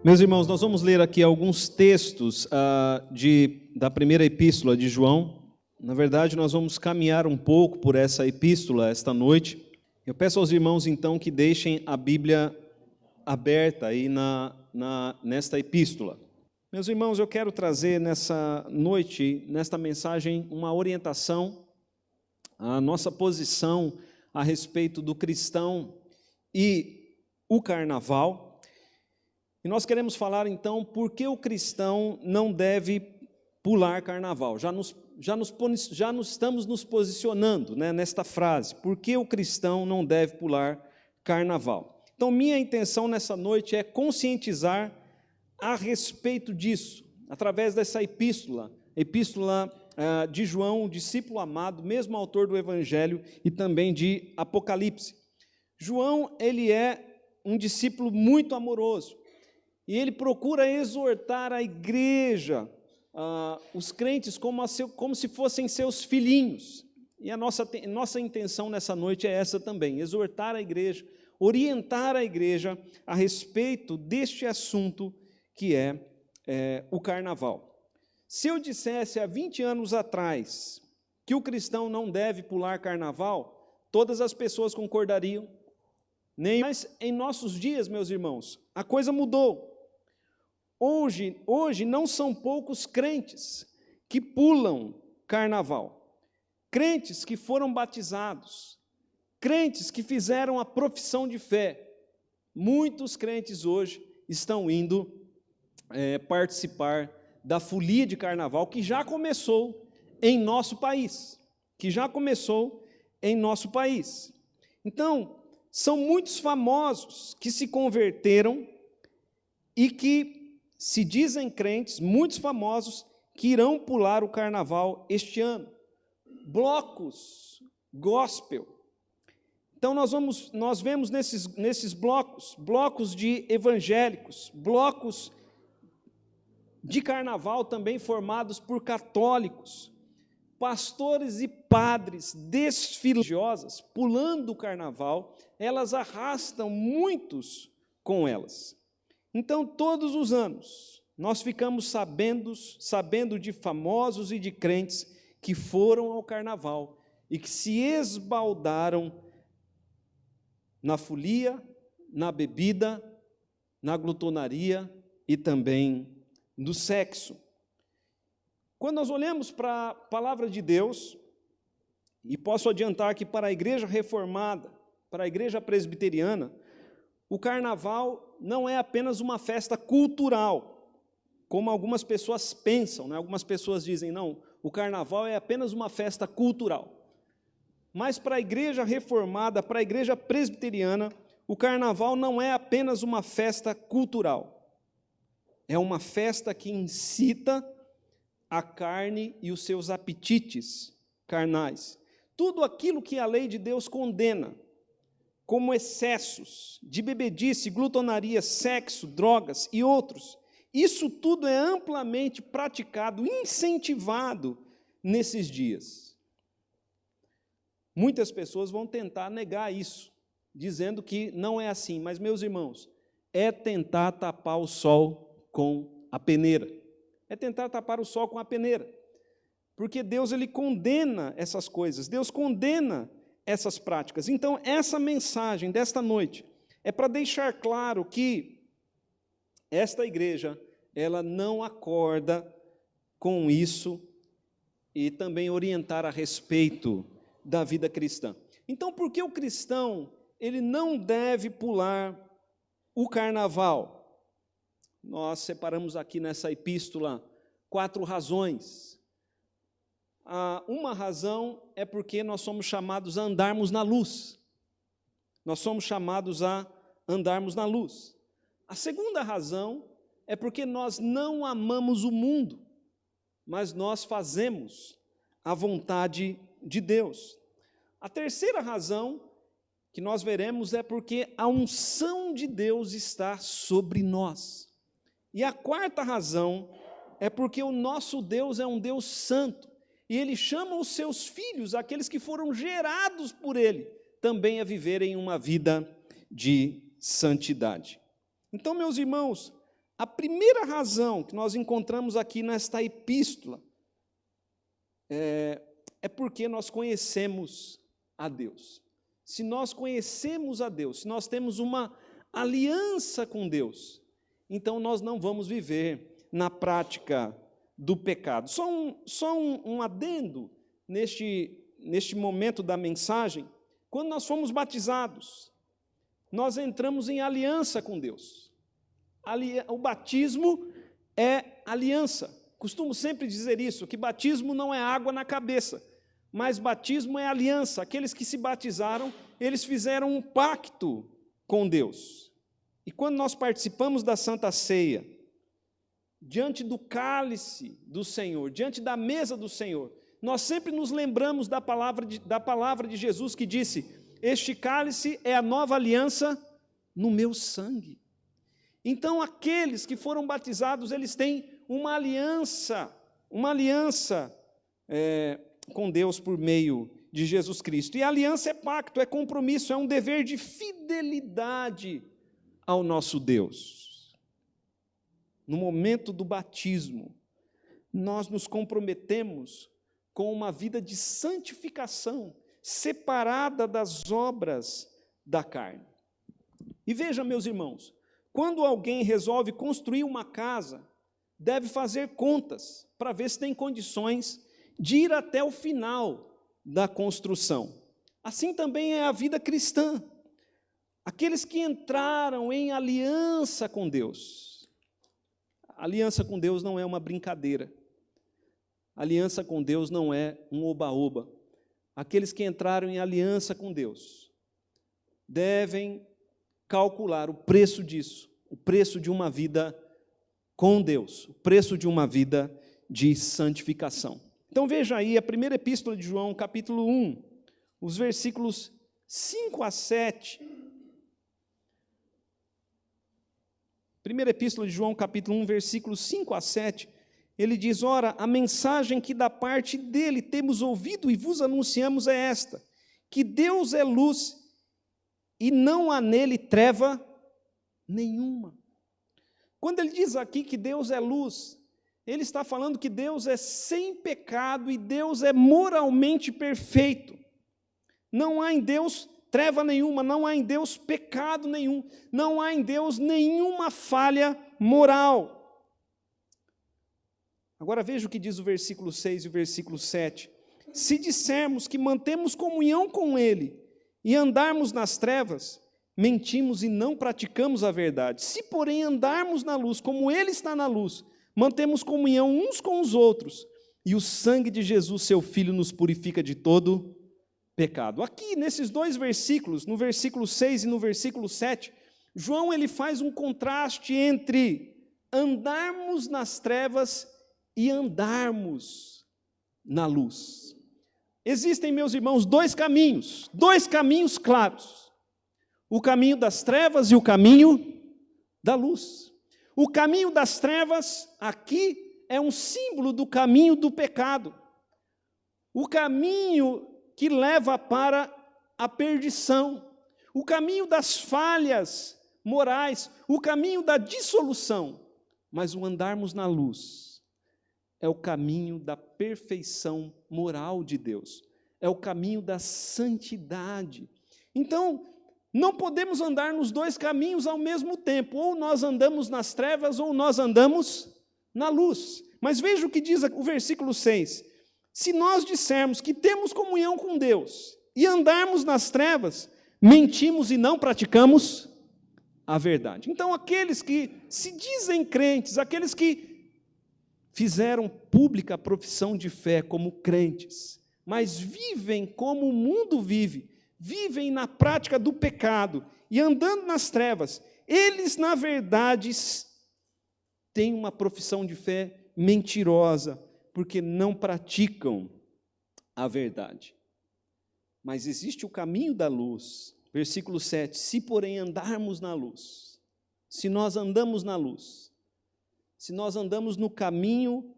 Meus irmãos, nós vamos ler aqui alguns textos da primeira epístola de João. Na verdade, nós vamos caminhar um pouco por essa epístola esta noite. Eu peço aos irmãos, então, que deixem a Bíblia aberta aí nesta epístola. Meus irmãos, eu quero trazer nessa noite, nesta mensagem, uma orientação, a nossa posição a respeito do cristão e o carnaval. E nós queremos falar, então, por que o cristão não deve pular carnaval. Já estamos nos posicionando, né, nesta frase. Por que o cristão não deve pular carnaval? Então, minha intenção nessa noite é conscientizar a respeito disso, através dessa epístola de João, o discípulo amado, mesmo autor do Evangelho e também de Apocalipse. João, ele é um discípulo muito amoroso, e ele procura exortar a igreja, os crentes, como se fossem seus filhinhos. E a nossa intenção nessa noite é essa também, exortar a igreja, orientar a igreja a respeito deste assunto que é o carnaval. Se eu dissesse há 20 anos atrás que o cristão não deve pular carnaval, todas as pessoas concordariam. Mas em nossos dias, meus irmãos, a coisa mudou. Hoje não são poucos crentes que pulam carnaval, crentes que foram batizados, crentes que fizeram a profissão de fé. Muitos crentes hoje estão indo participar da folia de carnaval que já começou em nosso país, Então, são muitos famosos que se converteram e que se dizem crentes, muitos famosos, que irão pular o carnaval este ano. Blocos gospel. Então nós vemos nesses blocos de evangélicos, blocos de carnaval também formados por católicos, pastores e padres, desfiles religiosas, pulando o carnaval, elas arrastam muitos com elas. Então, todos os anos, nós ficamos sabendo de famosos e de crentes que foram ao carnaval e que se esbaldaram na folia, na bebida, na glutonaria e também no sexo. Quando nós olhamos para a palavra de Deus, e posso adiantar que para a igreja reformada, para a igreja presbiteriana, o carnaval não é apenas uma festa cultural, como algumas pessoas pensam, né? Algumas pessoas dizem, não, o carnaval é apenas uma festa cultural. Mas para a igreja reformada, para a igreja presbiteriana, o carnaval não é apenas uma festa cultural. É uma festa que incita a carne e os seus apetites carnais. Tudo aquilo que a lei de Deus condena, como excessos de bebedice, glutonaria, sexo, drogas e outros. Isso tudo é amplamente praticado, incentivado nesses dias. Muitas pessoas vão tentar negar isso, dizendo que não é assim. Mas, meus irmãos, é tentar tapar o sol com a peneira. É tentar tapar o sol com a peneira. Porque Deus, ele condena essas coisas. Deus condena essas práticas. Então, essa mensagem desta noite é para deixar claro que esta igreja, ela não acorda com isso e também orientar a respeito da vida cristã. Então, por que o cristão, ele não deve pular o carnaval? Nós separamos aqui nessa epístola 4 razões. Uma razão é porque nós somos chamados a andarmos na luz. Nós somos chamados a andarmos na luz. A segunda razão é porque nós não amamos o mundo, mas nós fazemos a vontade de Deus. A terceira razão que nós veremos é porque a unção de Deus está sobre nós. E a quarta razão é porque o nosso Deus é um Deus santo. E Ele chama os seus filhos, aqueles que foram gerados por Ele, também a viverem uma vida de santidade. Então, meus irmãos, a primeira razão que nós encontramos aqui nesta epístola é porque nós conhecemos a Deus. Se nós conhecemos a Deus, se nós temos uma aliança com Deus, então nós não vamos viver na prática do pecado. Só um adendo neste momento da mensagem. Quando nós fomos batizados, nós entramos em aliança com Deus. O batismo é aliança. Costumo sempre dizer isso, que batismo não é água na cabeça, mas batismo é aliança. Aqueles que se batizaram, eles fizeram um pacto com Deus. E quando nós participamos da Santa Ceia, diante do cálice do Senhor, diante da mesa do Senhor, nós sempre nos lembramos da palavra de Jesus que disse: este cálice é a nova aliança no meu sangue. Então, aqueles que foram batizados, eles têm uma aliança com Deus por meio de Jesus Cristo. E a aliança é pacto, é compromisso, é um dever de fidelidade ao nosso Deus. No momento do batismo, nós nos comprometemos com uma vida de santificação, separada das obras da carne. E veja, meus irmãos, quando alguém resolve construir uma casa, deve fazer contas para ver se tem condições de ir até o final da construção. Assim também é a vida cristã. Aqueles que entraram em aliança com Deus. Aliança com Deus não é uma brincadeira. Aliança com Deus não é um oba-oba. Aqueles que entraram em aliança com Deus devem calcular o preço disso, o preço de uma vida com Deus, o preço de uma vida de santificação. Então veja aí a primeira epístola de João, capítulo 1, os versículos 5 a 7. Primeira epístola de João, capítulo 1, versículos 5 a 7, ele diz: ora, a mensagem que da parte dele temos ouvido e vos anunciamos é esta, que Deus é luz e não há nele treva nenhuma. Quando ele diz aqui que Deus é luz, ele está falando que Deus é sem pecado e Deus é moralmente perfeito. Não há em Deus treva nenhuma, não há em Deus pecado nenhum, não há em Deus nenhuma falha moral. Agora veja o que diz o versículo 6 e o versículo 7. Se dissermos que mantemos comunhão com Ele e andarmos nas trevas, mentimos e não praticamos a verdade. Se, porém, andarmos na luz, como Ele está na luz, mantemos comunhão uns com os outros, e o sangue de Jesus, seu Filho, nos purifica de todo pecado. Aqui, nesses dois versículos, no versículo 6 e no versículo 7, João ele faz um contraste entre andarmos nas trevas e andarmos na luz. Existem, meus irmãos, dois caminhos claros. O caminho das trevas e o caminho da luz. O caminho das trevas, aqui, é um símbolo do caminho do pecado. O caminho que leva para a perdição. O caminho das falhas morais. O caminho da dissolução. Mas o andarmos na luz é o caminho da perfeição moral de Deus. É o caminho da santidade. Então, não podemos andar nos dois caminhos ao mesmo tempo. Ou nós andamos nas trevas, ou nós andamos na luz. Mas veja o que diz o versículo 6. Se nós dissermos que temos comunhão com Deus e andarmos nas trevas, mentimos e não praticamos a verdade. Então, aqueles que se dizem crentes, aqueles que fizeram pública a profissão de fé como crentes, mas vivem como o mundo vive, vivem na prática do pecado e andando nas trevas, eles, na verdade, têm uma profissão de fé mentirosa, porque não praticam a verdade. Mas existe o caminho da luz, versículo 7, se porém andarmos na luz, se nós andamos na luz, se nós andamos no caminho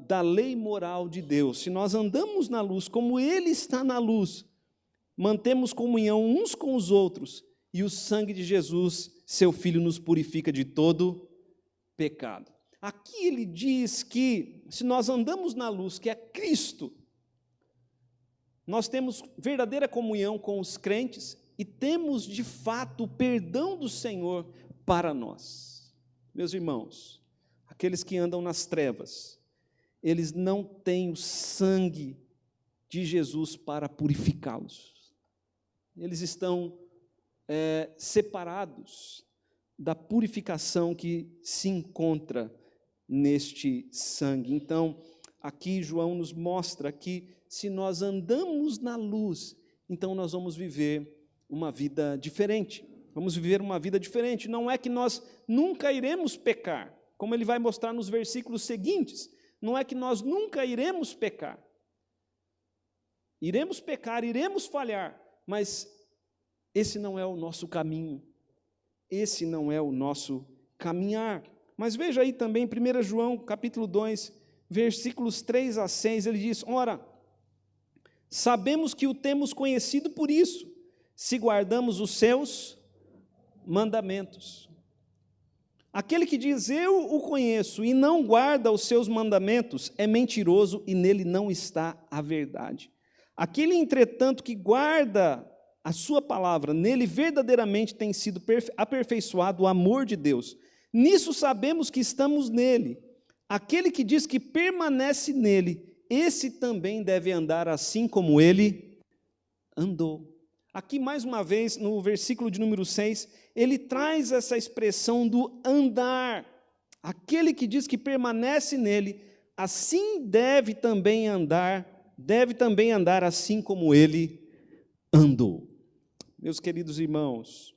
da lei moral de Deus, se nós andamos na luz como Ele está na luz, mantemos comunhão uns com os outros, e o sangue de Jesus, seu Filho, nos purifica de todo pecado. Aqui ele diz que se nós andamos na luz, que é Cristo, nós temos verdadeira comunhão com os crentes e temos de fato o perdão do Senhor para nós. Meus irmãos, aqueles que andam nas trevas, eles não têm o sangue de Jesus para purificá-los. Eles estão separados da purificação que se encontra neste sangue. Então, aqui João nos mostra que se nós andamos na luz, então nós vamos viver uma vida diferente. Vamos viver uma vida diferente. Não é que nós nunca iremos pecar, como ele vai mostrar nos versículos seguintes. Não é que nós nunca iremos pecar. Iremos pecar, iremos falhar, mas esse não é o nosso caminho. Esse não é o nosso caminhar. Mas veja aí também, 1 João, capítulo 2, versículos 3 a 6, ele diz: ora, sabemos que o temos conhecido por isso, se guardamos os seus mandamentos. Aquele que diz, eu o conheço, e não guarda os seus mandamentos, é mentiroso e nele não está a verdade. Aquele, entretanto, que guarda a sua palavra, nele verdadeiramente tem sido aperfeiçoado o amor de Deus. Nisso sabemos que estamos nele. Aquele que diz que permanece nele, esse também deve andar assim como ele andou. Aqui, mais uma vez, no versículo de número 6, ele traz essa expressão do andar. Aquele que diz que permanece nele, assim deve também andar assim como ele andou. Meus queridos irmãos,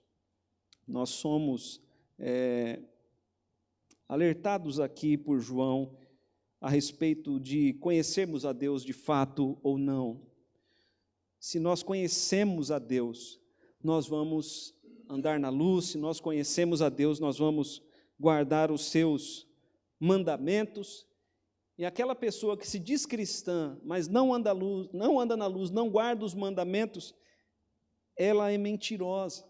nós somos alertados aqui por João a respeito de conhecermos a Deus de fato ou não. Se nós conhecemos a Deus, nós vamos andar na luz. Se nós conhecemos a Deus, nós vamos guardar os seus mandamentos. E aquela pessoa que se diz cristã, mas não anda na luz, não guarda os mandamentos, ela é mentirosa.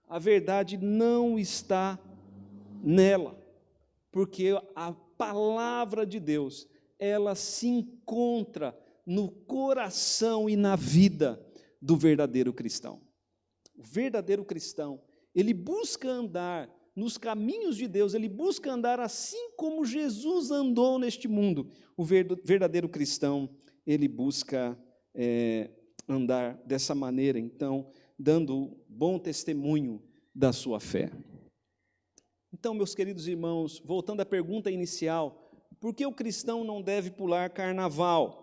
A verdade não está nela, porque a palavra de Deus, ela se encontra no coração e na vida do verdadeiro cristão. O verdadeiro cristão, ele busca andar nos caminhos de Deus, ele busca andar assim como Jesus andou neste mundo. O verdadeiro cristão, ele busca andar dessa maneira, então, dando bom testemunho da sua fé. Então, meus queridos irmãos, voltando à pergunta inicial, por que o cristão não deve pular carnaval?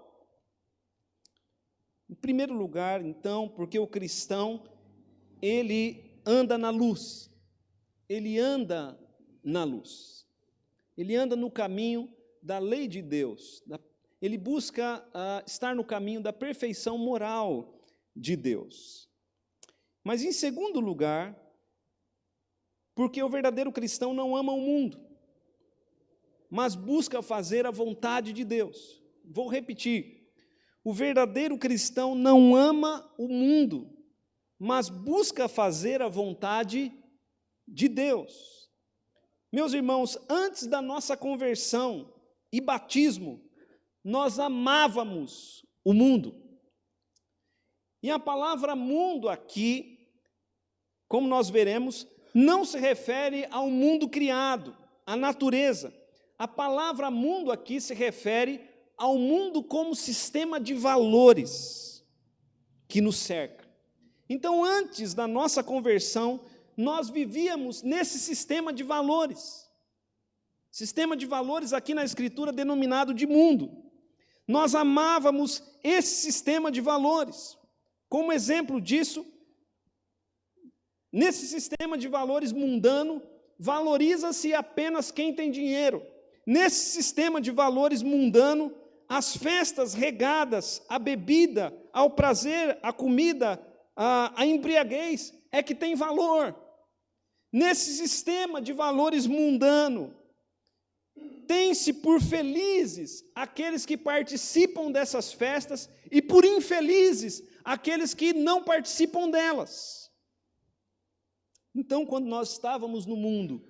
Em primeiro lugar, então, porque o cristão, ele anda na luz. Ele anda na luz. Ele anda no caminho da lei de Deus. Ele busca estar no caminho da perfeição moral de Deus. Mas, em segundo lugar, porque o verdadeiro cristão não ama o mundo, mas busca fazer a vontade de Deus. Vou repetir. O verdadeiro cristão não ama o mundo, mas busca fazer a vontade de Deus. Meus irmãos, antes da nossa conversão e batismo, nós amávamos o mundo. E a palavra mundo aqui, como nós veremos, não se refere ao mundo criado, à natureza. A palavra mundo aqui se refere ao mundo como sistema de valores que nos cerca. Então, antes da nossa conversão, nós vivíamos nesse sistema de valores. Sistema de valores aqui na Escritura denominado de mundo. Nós amávamos esse sistema de valores. Como exemplo disso, nesse sistema de valores mundano, valoriza-se apenas quem tem dinheiro. Nesse sistema de valores mundano, as festas regadas à bebida, ao prazer, à comida, à embriaguez, é que tem valor. Nesse sistema de valores mundano, tem-se por felizes aqueles que participam dessas festas e por infelizes aqueles que não participam delas. Então, quando nós estávamos no mundo,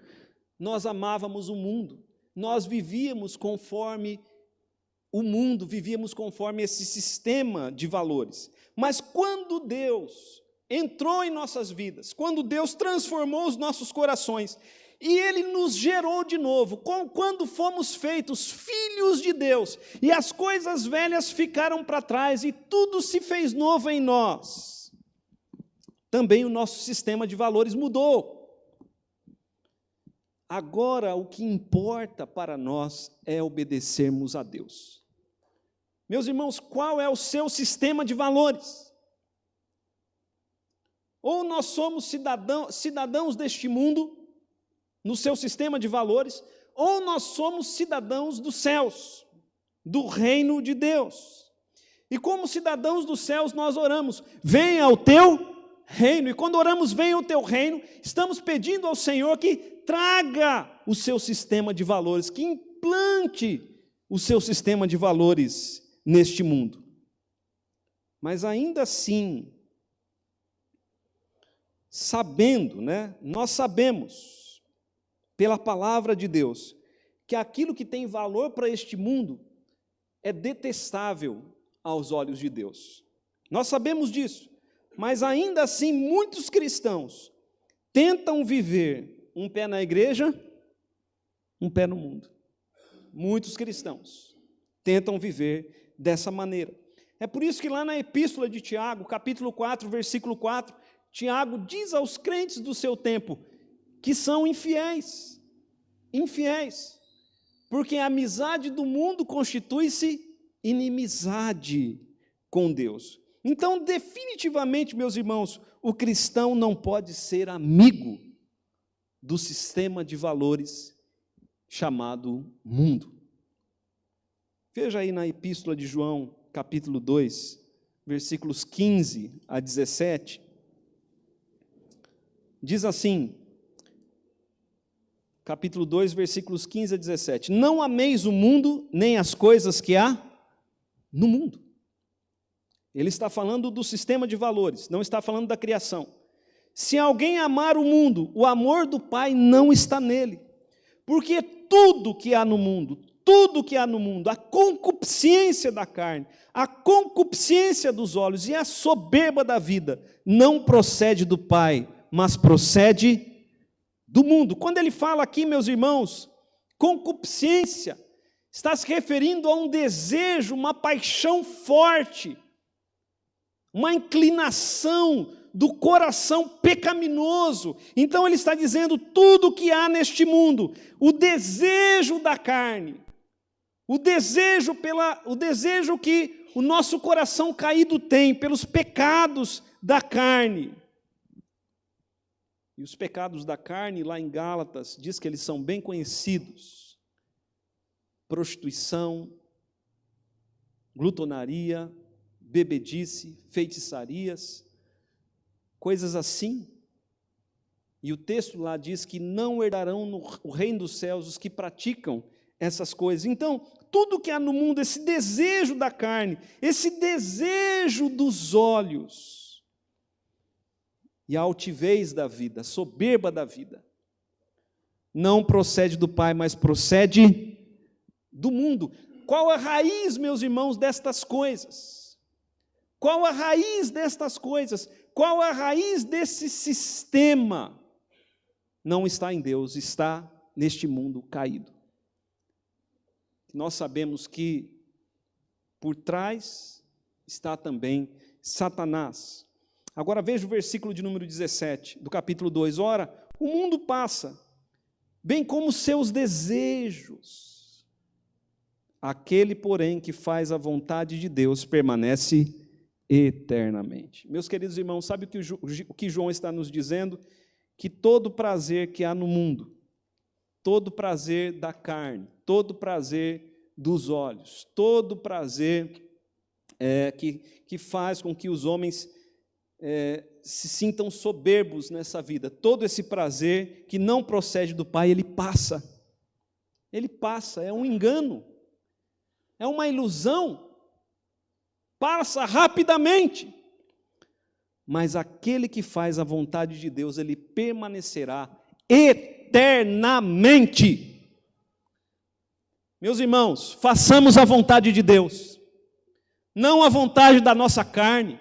nós amávamos o mundo, nós vivíamos conforme o mundo, vivíamos conforme esse sistema de valores. Mas quando Deus entrou em nossas vidas, quando Deus transformou os nossos corações, e Ele nos gerou de novo, quando fomos feitos filhos de Deus, e as coisas velhas ficaram para trás, e tudo se fez novo em nós, também o nosso sistema de valores mudou. Agora, o que importa para nós é obedecermos a Deus. Meus irmãos, qual é o seu sistema de valores? Ou nós somos cidadãos deste mundo, no seu sistema de valores, ou nós somos cidadãos dos céus, do reino de Deus. E como cidadãos dos céus, nós oramos: venha o teu reino. E quando oramos, venha o teu reino, estamos pedindo ao Senhor que traga o seu sistema de valores, que implante o seu sistema de valores neste mundo. Mas ainda assim, sabendo, nós sabemos, pela palavra de Deus, que aquilo que tem valor para este mundo é detestável aos olhos de Deus. Nós sabemos disso, mas ainda assim muitos cristãos tentam viver um pé na igreja, um pé no mundo. Muitos cristãos tentam viver dessa maneira. É por isso que lá na epístola de Tiago, capítulo 4, versículo 4, Tiago diz aos crentes do seu tempo que são infiéis, porque a amizade do mundo constitui-se inimizade com Deus. Então, definitivamente, meus irmãos, o cristão não pode ser amigo do sistema de valores chamado mundo. Veja aí na epístola de João, capítulo 2, versículos 15 a 17, diz assim, capítulo 2, versículos 15 a 17, não ameis o mundo, nem as coisas que há no mundo. Ele está falando do sistema de valores, não está falando da criação. Se alguém amar o mundo, o amor do Pai não está nele, porque tudo que há no mundo, a concupiscência da carne, a concupiscência dos olhos e a soberba da vida, não procede do Pai, mas procede do mundo. Quando ele fala aqui, meus irmãos, concupiscência, está se referindo a um desejo, uma paixão forte, uma inclinação do coração pecaminoso. Então ele está dizendo tudo que há neste mundo, o desejo da carne, o desejo que o nosso coração caído tem pelos pecados da carne. E os pecados da carne, lá em Gálatas, diz que eles são bem conhecidos: prostituição, glutonaria, bebedice, feitiçarias, coisas assim. E o texto lá diz que não herdarão no reino dos céus os que praticam essas coisas. Então, tudo que há no mundo, esse desejo da carne, esse desejo dos olhos, e a altivez da vida, a soberba da vida, não procede do Pai, mas procede do mundo. Qual a raiz, meus irmãos, destas coisas? Qual a raiz destas coisas? Qual a raiz desse sistema? Não está em Deus, está neste mundo caído. Nós sabemos que por trás está também Satanás. Agora veja o versículo de número 17, do capítulo 2. Ora, o mundo passa, bem como seus desejos. Aquele, porém, que faz a vontade de Deus permanece eternamente. Meus queridos irmãos, sabe o que João está nos dizendo? Que todo prazer que há no mundo, todo prazer da carne, todo prazer dos olhos, todo prazer que faz com que os homens se sintam soberbos nessa vida, todo esse prazer que não procede do Pai, ele passa, é um engano, é uma ilusão, passa rapidamente, mas aquele que faz a vontade de Deus, ele permanecerá eternamente. Meus irmãos, façamos a vontade de Deus, não a vontade da nossa carne,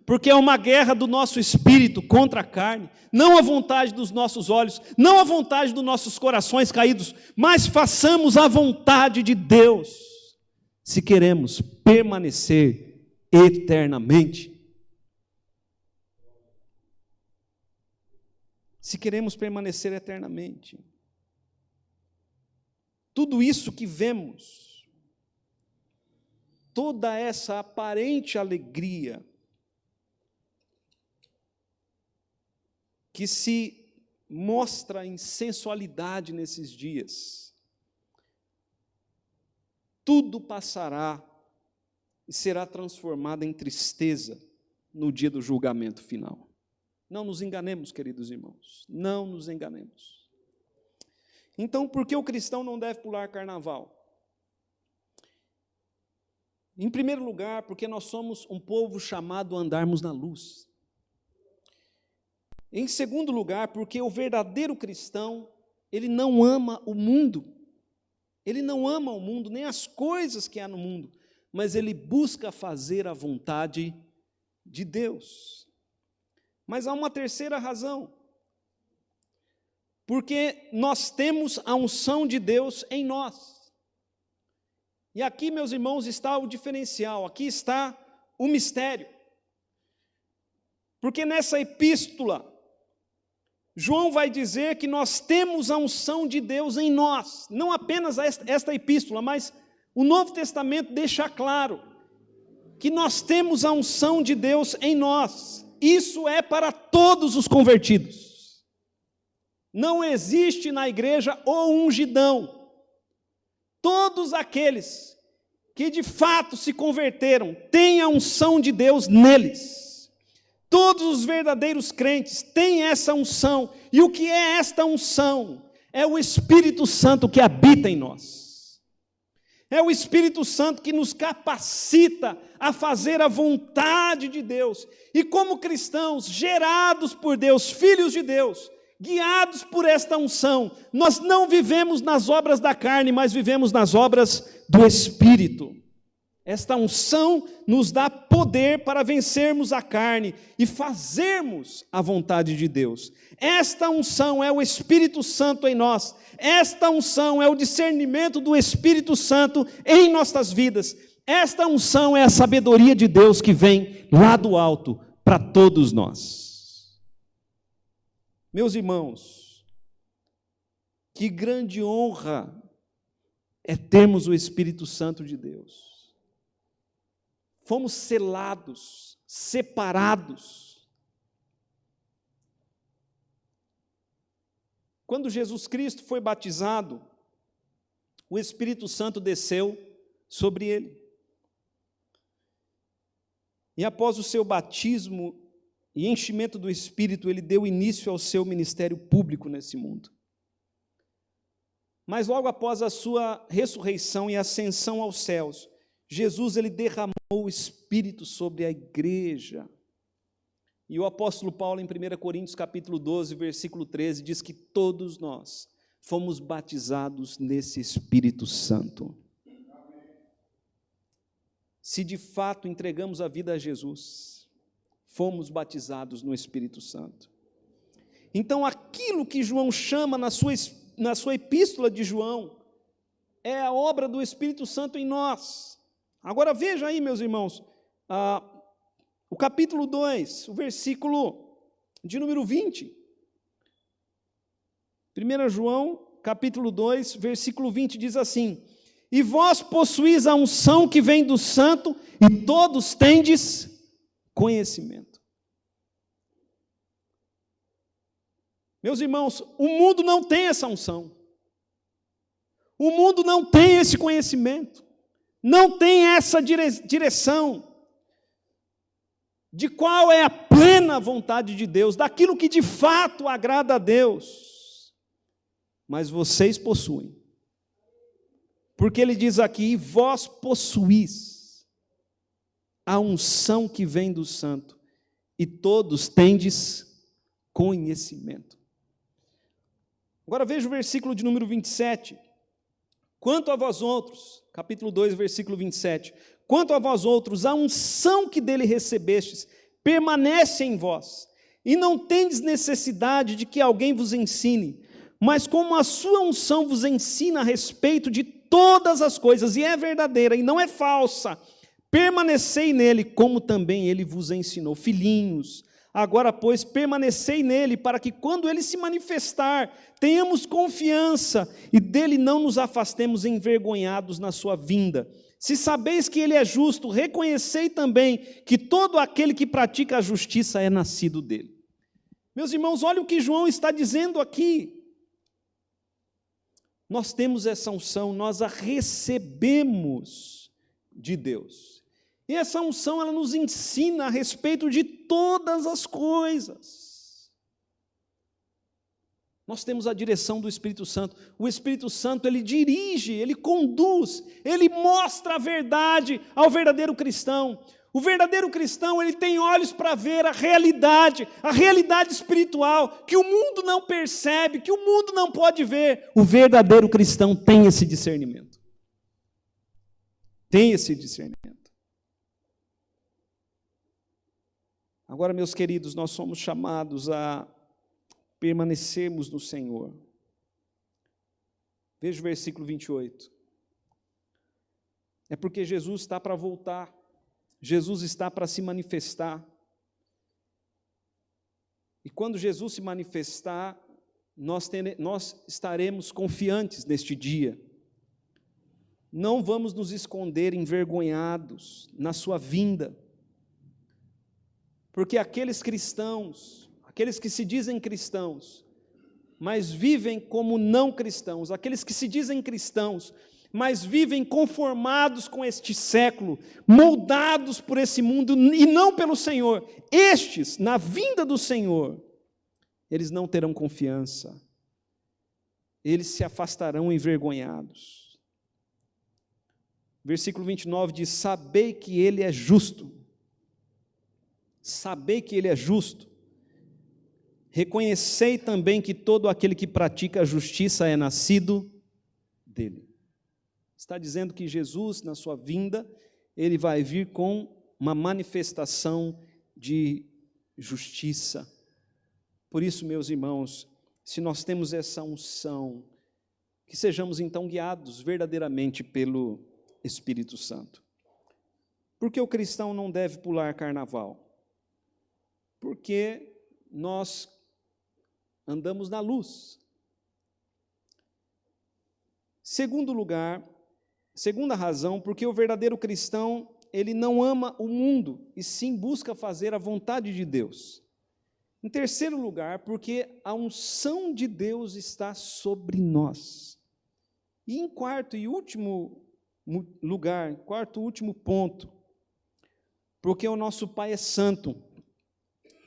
porque é uma guerra do nosso espírito contra a carne, não a vontade dos nossos olhos, não a vontade dos nossos corações caídos, mas façamos a vontade de Deus, se queremos permanecer eternamente. Se queremos permanecer eternamente. Tudo isso que vemos, toda essa aparente alegria, que se mostra em sensualidade nesses dias, tudo passará e será transformado em tristeza no dia do julgamento final. Não nos enganemos, queridos irmãos, não nos enganemos. Então, por que o cristão não deve pular carnaval? Em primeiro lugar, porque nós somos um povo chamado a andarmos na luz. Em segundo lugar, porque o verdadeiro cristão, ele não ama o mundo. Ele não ama o mundo, nem as coisas que há no mundo, mas ele busca fazer a vontade de Deus. Mas há uma terceira razão. Porque nós temos a unção de Deus em nós. E aqui, meus irmãos, está o diferencial, aqui está o mistério. Porque nessa epístola, João vai dizer que nós temos a unção de Deus em nós. Não apenas esta epístola, mas o Novo Testamento deixa claro que nós temos a unção de Deus em nós. Isso é para todos os convertidos. Não existe na igreja o ungidão. Todos aqueles que de fato se converteram têm a unção de Deus neles. Todos os verdadeiros crentes têm essa unção. E o que é esta unção? É o Espírito Santo que habita em nós. É o Espírito Santo que nos capacita a fazer a vontade de Deus. E como cristãos, gerados por Deus, filhos de Deus, guiados por esta unção, nós não vivemos nas obras da carne, mas vivemos nas obras do Espírito. Esta unção nos dá poder para vencermos a carne e fazermos a vontade de Deus. Esta unção é o Espírito Santo em nós. Esta unção é o discernimento do Espírito Santo em nossas vidas. Esta unção é a sabedoria de Deus que vem lá do alto para todos nós. Meus irmãos, que grande honra é termos o Espírito Santo de Deus. Fomos selados, separados. Quando Jesus Cristo foi batizado, o Espírito Santo desceu sobre ele. E após o seu batismo e enchimento do Espírito, ele deu início ao seu ministério público nesse mundo. Mas logo após a sua ressurreição e ascensão aos céus, Jesus ele derramou o Espírito sobre a igreja. E o apóstolo Paulo, em 1 Coríntios capítulo 12, versículo 13, diz que todos nós fomos batizados nesse Espírito Santo. Se de fato entregamos a vida a Jesus, fomos batizados no Espírito Santo. Então, aquilo que João chama na sua epístola de João, é a obra do Espírito Santo em nós. Agora veja aí, meus irmãos, o capítulo 2, o versículo de número 20. 1 João, capítulo 2, versículo 20, diz assim: E vós possuís a unção que vem do Santo, e todos tendes conhecimento. Meus irmãos, o mundo não tem essa unção. O mundo não tem esse conhecimento. Não tem essa direção de qual é a plena vontade de Deus, daquilo que de fato agrada a Deus. Mas vocês possuem. Porque ele diz aqui: vós possuís a unção que vem do Santo, e todos tendes conhecimento. Agora veja o versículo de número 27. Quanto a vós outros, capítulo 2, versículo 27. Quanto a vós outros, a unção que dele recebestes permanece em vós, e não tendes necessidade de que alguém vos ensine, mas como a sua unção vos ensina a respeito de todas as coisas, e é verdadeira e não é falsa, permanecei nele, como também ele vos ensinou. Filhinhos, agora, pois, permanecei nele, para que quando ele se manifestar, tenhamos confiança, e dele não nos afastemos envergonhados na sua vinda. Se sabeis que ele é justo, reconhecei também que todo aquele que pratica a justiça é nascido dele. Meus irmãos, olha o que João está dizendo aqui. Nós temos essa unção, nós a recebemos de Deus. E essa unção, ela nos ensina a respeito de todas as coisas. Nós temos a direção do Espírito Santo. O Espírito Santo, ele dirige, ele conduz, ele mostra a verdade ao verdadeiro cristão. O verdadeiro cristão, ele tem olhos para ver a realidade espiritual, que o mundo não percebe, que o mundo não pode ver. O verdadeiro cristão tem esse discernimento. Tem esse discernimento. Agora, meus queridos, nós somos chamados a permanecermos no Senhor. Veja o versículo 28. É porque Jesus está para voltar. Jesus está para se manifestar. E quando Jesus se manifestar, nós estaremos confiantes neste dia. Não vamos nos esconder envergonhados na sua vinda. Porque aqueles cristãos, aqueles que se dizem cristãos, mas vivem como não cristãos, aqueles que se dizem cristãos, mas vivem conformados com este século, moldados por esse mundo e não pelo Senhor, estes, na vinda do Senhor, eles não terão confiança, eles se afastarão envergonhados. Versículo 29 diz: sabei que ele é justo, sabei que ele é justo, reconhecei também que todo aquele que pratica a justiça é nascido dele. Está dizendo que Jesus, na sua vinda, ele vai vir com uma manifestação de justiça. Por isso, meus irmãos, se nós temos essa unção, que sejamos então guiados verdadeiramente pelo Espírito Santo. Por que o cristão não deve pular carnaval? Porque nós andamos na luz. Segundo lugar, segunda razão, porque o verdadeiro cristão, ele não ama o mundo, e sim busca fazer a vontade de Deus. Em terceiro lugar, porque a unção de Deus está sobre nós. E em quarto e último lugar, quarto e último ponto, porque o nosso Pai é santo,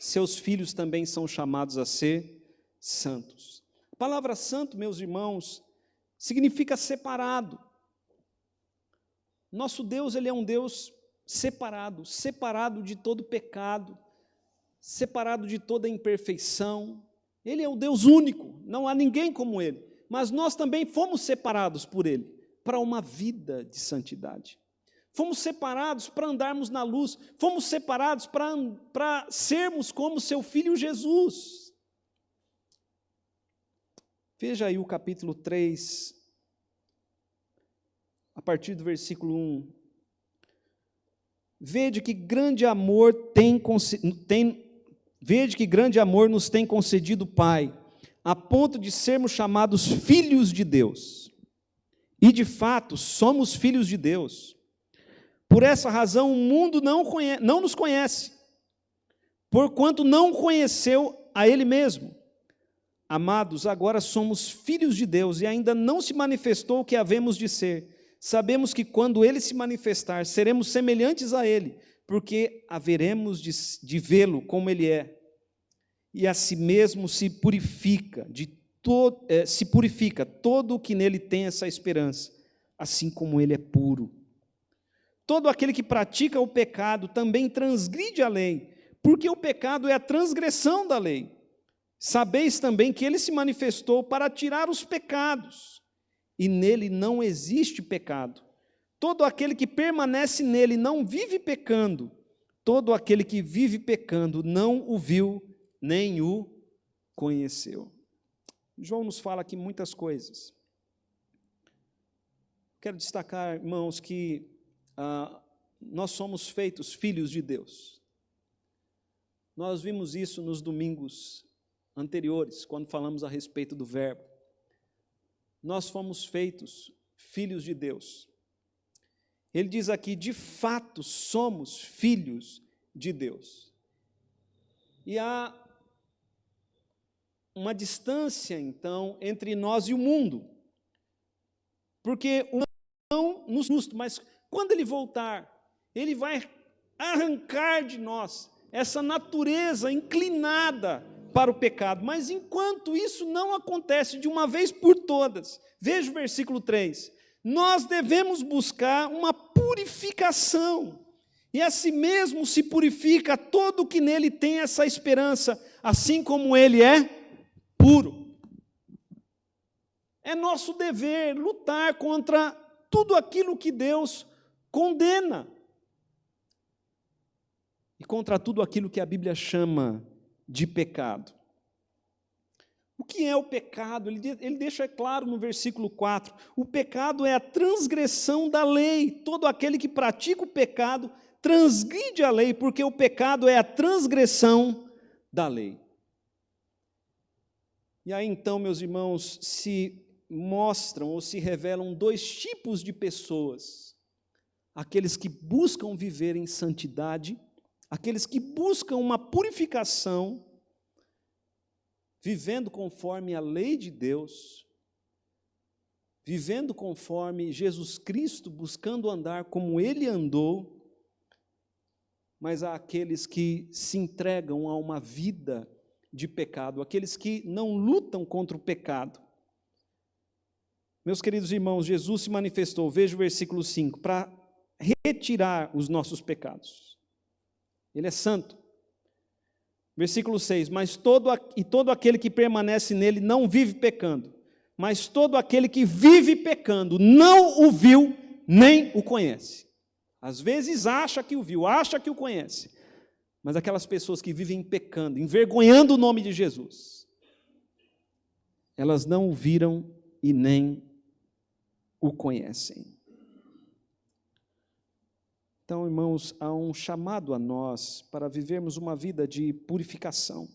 seus filhos também são chamados a ser santos. A palavra santo, meus irmãos, significa separado. Nosso Deus, ele é um Deus separado, separado de todo pecado, separado de toda imperfeição. Ele é o Deus único, não há ninguém como ele. Mas nós também fomos separados por ele, para uma vida de santidade. Fomos separados para andarmos na luz, fomos separados para sermos como seu Filho Jesus. Veja aí o capítulo 3, a partir do versículo 1. Vede que grande amor nos tem concedido o Pai, a ponto de sermos chamados filhos de Deus. E de fato, somos filhos de Deus. Por essa razão, o mundo não nos conhece, porquanto não conheceu a Ele mesmo. Amados, agora somos filhos de Deus e ainda não se manifestou o que havemos de ser. Sabemos que quando Ele se manifestar, seremos semelhantes a Ele, porque haveremos de vê-lo como Ele é. E a si mesmo se purifica todo o que nele tem essa esperança, assim como Ele é puro. Todo aquele que pratica o pecado também transgride a lei, porque o pecado é a transgressão da lei. Sabeis também que ele se manifestou para tirar os pecados, e nele não existe pecado. Todo aquele que permanece nele não vive pecando. Todo aquele que vive pecando não o viu, nem o conheceu. João nos fala aqui muitas coisas. Quero destacar, irmãos, que nós somos feitos filhos de Deus. Nós vimos isso nos domingos anteriores, quando falamos a respeito do Verbo. Nós fomos feitos filhos de Deus. Ele diz aqui, de fato, somos filhos de Deus. E há uma distância, então, entre nós e o mundo. Porque o mundo não nos justo, mas quando ele voltar, ele vai arrancar de nós essa natureza inclinada para o pecado. Mas enquanto isso não acontece de uma vez por todas, veja o versículo 3, nós devemos buscar uma purificação, e a si mesmo se purifica todo o que nele tem essa esperança, assim como ele é puro. É nosso dever lutar contra tudo aquilo que Deus condena, e contra tudo aquilo que a Bíblia chama de pecado. O que é o pecado? Ele deixa claro no versículo 4, o pecado é a transgressão da lei. Todo aquele que pratica o pecado transgride a lei, porque o pecado é a transgressão da lei. E aí então, meus irmãos, se mostram ou se revelam dois tipos de pessoas: aqueles que buscam viver em santidade, aqueles que buscam uma purificação, vivendo conforme a lei de Deus, vivendo conforme Jesus Cristo, buscando andar como Ele andou, mas há aqueles que se entregam a uma vida de pecado, aqueles que não lutam contra o pecado. Meus queridos irmãos, Jesus se manifestou, veja o versículo 5, para retirar os nossos pecados. Ele é santo. Versículo 6, mas todo aquele que permanece nele não vive pecando, mas todo aquele que vive pecando não o viu, nem o conhece. Às vezes acha que o viu, acha que o conhece, mas aquelas pessoas que vivem pecando, envergonhando o nome de Jesus, elas não o viram e nem o conhecem. Então, irmãos, há um chamado a nós para vivermos uma vida de purificação.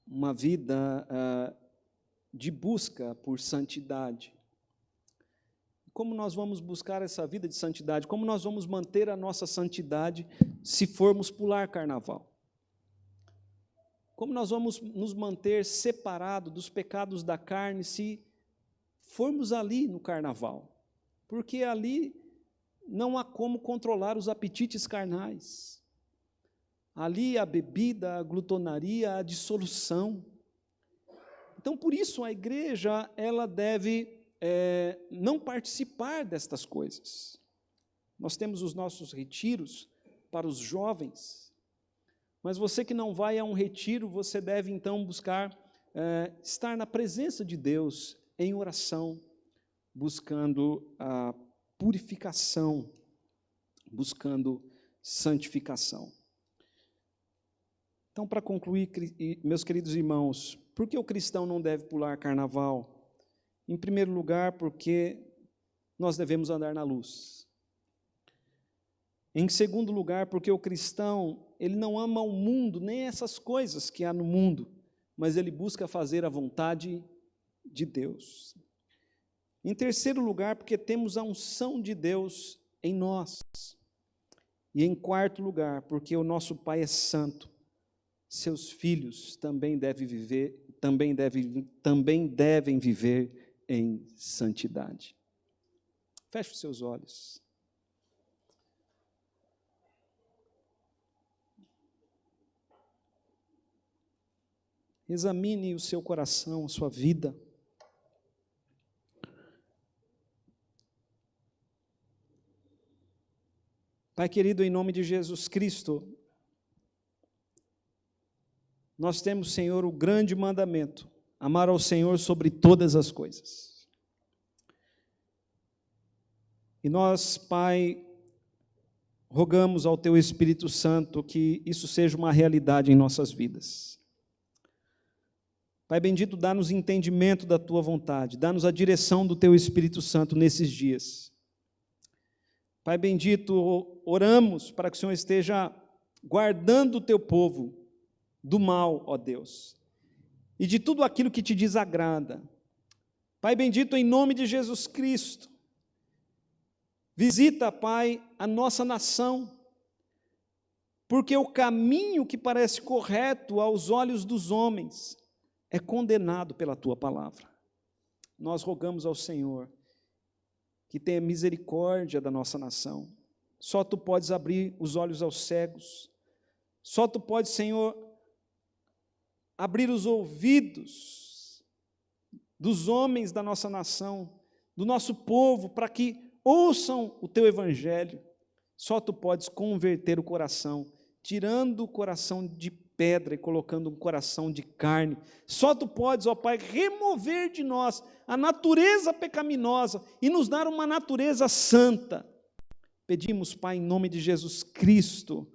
Uma vida de busca por santidade. Como nós vamos buscar essa vida de santidade? Como nós vamos manter a nossa santidade se formos pular carnaval? Como nós vamos nos manter separados dos pecados da carne se formos ali no carnaval? Porque ali não há como controlar os apetites carnais. Ali a bebida, a glutonaria, a dissolução. Então, por isso, a igreja ela deve não participar destas coisas. Nós temos os nossos retiros para os jovens, mas você que não vai a um retiro, você deve então buscar estar na presença de Deus em oração, buscando a purificação, buscando santificação. Então, para concluir, meus queridos irmãos, por que o cristão não deve pular carnaval? Em primeiro lugar, porque nós devemos andar na luz. Em segundo lugar, porque o cristão, ele não ama o mundo, nem essas coisas que há no mundo, mas ele busca fazer a vontade de Deus. Em terceiro lugar, porque temos a unção de Deus em nós. E em quarto lugar, porque o nosso Pai é santo, seus filhos também devem viver em santidade. Feche os seus olhos. Examine o seu coração, a sua vida. Pai querido, em nome de Jesus Cristo, nós temos, Senhor, o grande mandamento: amar ao Senhor sobre todas as coisas. E nós, Pai, rogamos ao Teu Espírito Santo que isso seja uma realidade em nossas vidas. Pai bendito, dá-nos entendimento da Tua vontade, dá-nos a direção do Teu Espírito Santo nesses dias. Pai bendito, oramos para que o Senhor esteja guardando o Teu povo do mal, ó Deus, e de tudo aquilo que Te desagrada. Pai bendito, em nome de Jesus Cristo, visita, Pai, a nossa nação, porque o caminho que parece correto aos olhos dos homens é condenado pela Tua palavra. Nós rogamos ao Senhor que tenha misericórdia da nossa nação. Só Tu podes abrir os olhos aos cegos, só Tu podes, Senhor, abrir os ouvidos dos homens da nossa nação, do nosso povo, para que ouçam o Teu Evangelho. Só Tu podes converter o coração, tirando o coração de pedra e colocando um coração de carne. Só Tu podes, ó Pai, remover de nós a natureza pecaminosa e nos dar uma natureza santa. Pedimos, Pai, em nome de Jesus Cristo,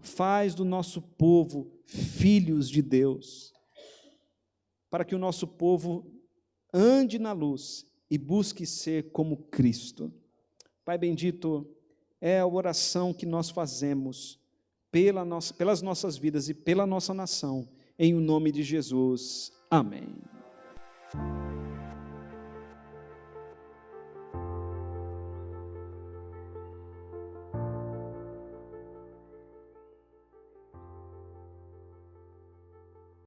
faz do nosso povo filhos de Deus, para que o nosso povo ande na luz e busque ser como Cristo. Pai bendito, é a oração que nós fazemos pelas nossas vidas e pela nossa nação, em o nome de Jesus. Amém.